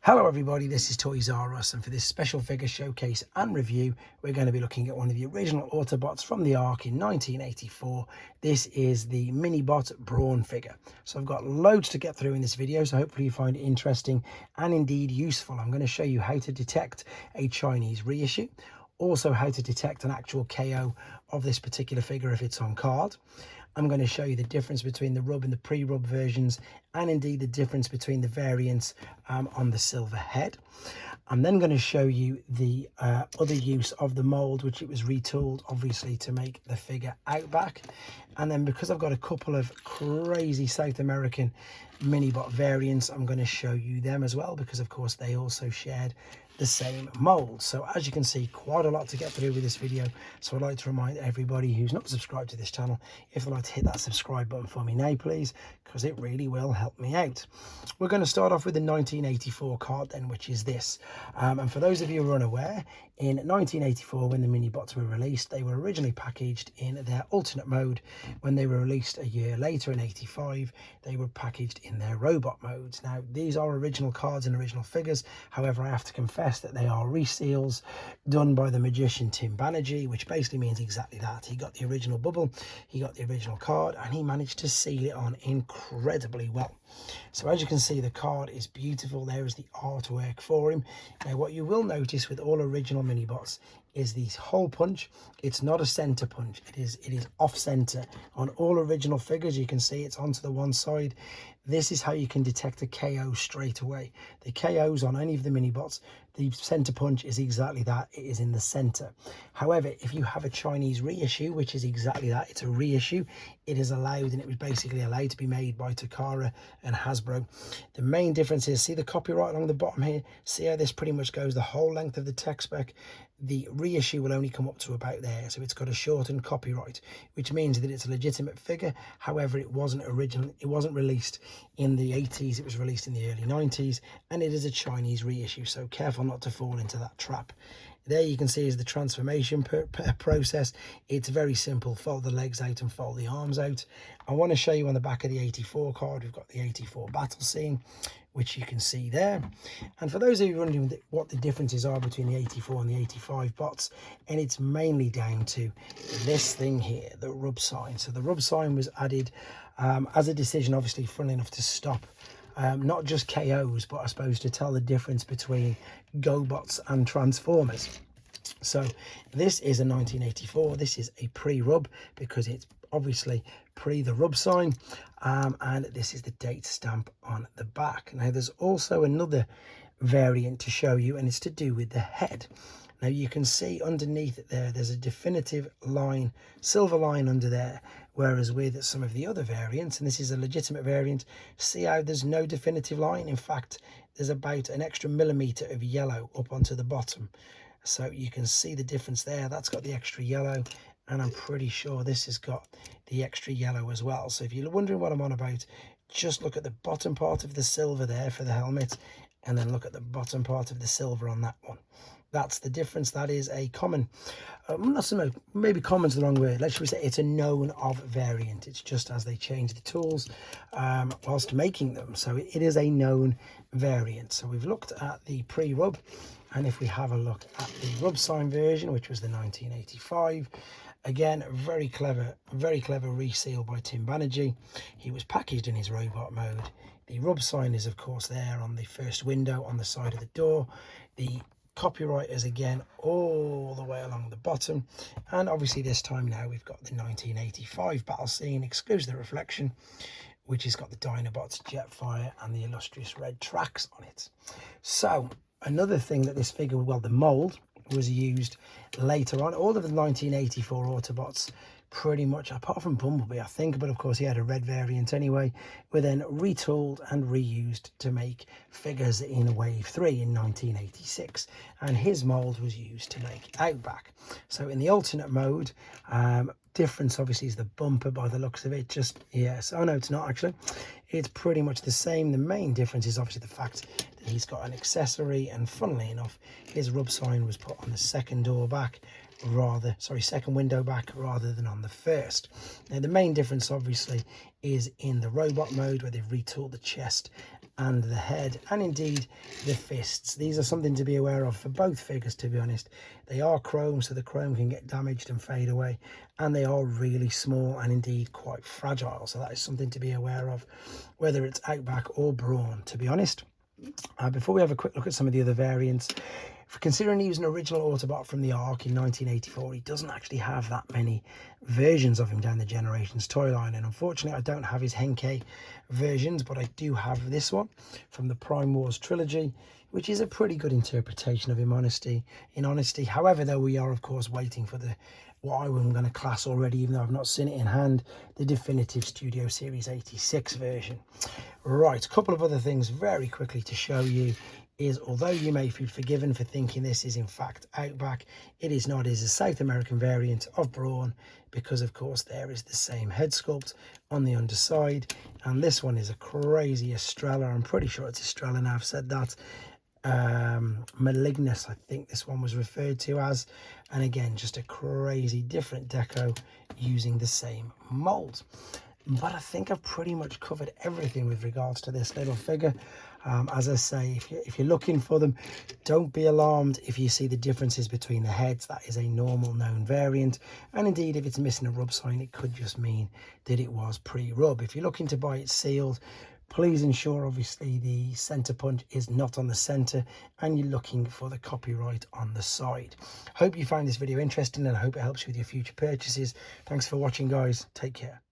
Hello everybody, this is Toys R Us, and for this special figure showcase and review we're going to be looking at one of the original Autobots from the Ark in 1984. This is the minibot Brawn figure. So I've got loads to get through in this video, so hopefully you find it interesting and indeed useful. I'm going to show you how to detect a Chinese reissue, also how to detect an actual KO of this particular figure if it's on card. I'm going to show you the difference between the rub and the pre-rub versions, and indeed the difference between the variants on the silver head. I'm then going to show you the other use of the mold, which it was retooled obviously to make the figure Outback. And then because I've got a couple of crazy South American minibot variants, I'm going to show you them as well, because of course they also shared the same mold. So as you can see, quite a lot to get through with this video, so I'd like to remind everybody who's not subscribed to this channel, if they'd like to hit that subscribe button for me now please, because it really will help me out. We're going to start off with the 1984 card then, which is this, and for those of you who are unaware, in 1984 when the minibots were released, they were originally packaged in their alternate mode. When they were released a year later in 85, they were packaged in their robot modes. Now these are original cards and original figures, however I have to confess that they are reseals done by the magician Tim Banerjee, which basically means exactly that. He got the original bubble, he got the original card, and he managed to seal it on incredibly well. So as you can see, the card is beautiful. There is the artwork for him. Now what you will notice with all original minibots is the hole punch. It's not a center punch, it is off center. On all original figures you can see it's onto the one side. This is how you can detect a KO straight away. The KOs on any of the minibots, the center punch is exactly that, it is in the center. However, if you have a Chinese reissue, which is exactly that, it's a reissue, it is allowed, and it was basically allowed to be made by Takara and Hasbro. The main difference is, see the copyright along the bottom here, see how this pretty much goes the whole length of the tech spec. The reissue will only come up to about there, so it's got a shortened copyright, which means that it's a legitimate figure. However, it wasn't released in the 80s, it was released in the early 90s, and it is a Chinese reissue, so careful not to fall into that trap. There you can see is the transformation process. It's very simple. Fold the legs out and fold the arms out. I want to show you on the back of the 84 card, we've got the 84 battle scene, which you can see there. And for those of you wondering what the differences are between the 84 and the 85 bots, and it's mainly down to this thing here, the rub sign. So the rub sign was added as a decision, obviously, funnily enough, to stop not just KOs, but I suppose to tell the difference between GoBots and Transformers. So this is a 1984. This is a pre-rub because it's obviously pre the rub sign, and this is the date stamp on the back. Now there's also another variant to show you, and it's to do with the head. Now you can see underneath it there's a definitive line, silver line under there, whereas with some of the other variants, and this is a legitimate variant, see how there's no definitive line. In fact, there's about an extra millimeter of yellow up onto the bottom. So you can see the difference there. That's got the extra yellow, and I'm pretty sure this has got the extra yellow as well. So if you're wondering what I'm on about, just look at the bottom part of the silver there for the helmet, and then look at the bottom part of the silver on that one. That's the difference. That is a common, maybe common's the wrong word. Let's just say it's a known of variant. It's just as they change the tools whilst making them. So it is a known variant. So we've looked at the pre-rub, and if we have a look at the rub sign version, which was the 1985, again, very clever reseal by Tim Banerjee. He was packaged in his robot mode. The rub sign is of course there on the first window on the side of the door. The copyright is again all the way along the bottom, and obviously this time now we've got the 1985 battle scene, excludes the reflection, which has got the Dinobots, Jetfire, and the illustrious red tracks on it. So another thing that this figure, well, the mold was used later on. All of the 1984 Autobots, pretty much, apart from Bumblebee, I think, but of course he had a red variant anyway, were then retooled and reused to make figures in Wave 3 in 1986, and his mold was used to make Outback. So in the alternate mode, difference obviously is the bumper by the looks of it. Just, yes, oh no, it's not actually, it's pretty much the same. The main difference is obviously the fact that he's got an accessory, and funnily enough his rub sign was put on the second door back second window back rather than on the first. Now the main difference obviously is in the robot mode, where they've retooled the chest and the head, and indeed the fists. These are something to be aware of for both figures, to be honest. They are chrome, so the chrome can get damaged and fade away, and they are really small and indeed quite fragile, so that is something to be aware of, whether it's Outback or Brawn, to be honest. Before we have a quick look at some of the other variants, if considering he was an original Autobot from the Ark in 1984, he doesn't actually have that many versions of him down the Generations toy line, and unfortunately I don't have his Henkei versions, but I do have this one from the Prime Wars trilogy, which is a pretty good interpretation of him, in honesty. However, though, we are of course waiting for what I'm going to class already, even though I've not seen it in hand, the definitive Studio Series 86 version. Right, a couple of other things very quickly to show you is, although you may be forgiven for thinking this is in fact Outback, it is not. It is a South American variant of Brawn, because of course there is the same head sculpt on the underside, and this one is a crazy Estrella. I'm pretty sure it's Estrella now, I've said that. Malignus, I think this one was referred to as, and again just a crazy different deco using the same mold. But I think I've pretty much covered everything with regards to this little figure. As I say, if you're looking for them, don't be alarmed if you see the differences between the heads. That is a normal known variant, and indeed if it's missing a rub sign, it could just mean that it was pre-rub. If you're looking to buy it sealed, please ensure obviously the center punch is not on the center, and you're looking for the copyright on the side. Hope you find this video interesting, and I hope it helps you with your future purchases. Thanks for watching, guys. Take care.